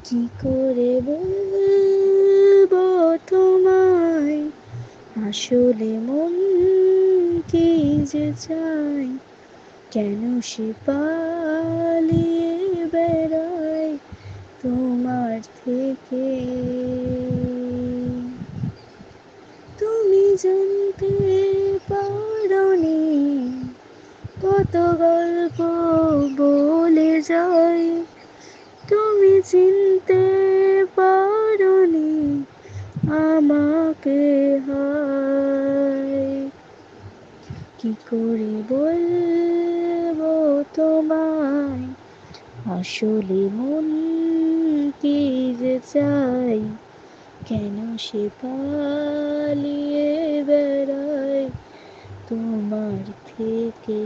কি করে বলবো তোমায়, আসলে মন কি যে চায়, কেন সে পালিয়ে বেড়ায় তোমার থেকে। তুমি জানতে পারোনি কত গল্প বলে যায়, তুমি চিনতে পারোনি আমাকে। হায়, কি করে বলবো তোমায়, আসলে মন কি যে চাই, কেন সে পালিয়ে বেড়ায় তোমার থেকে।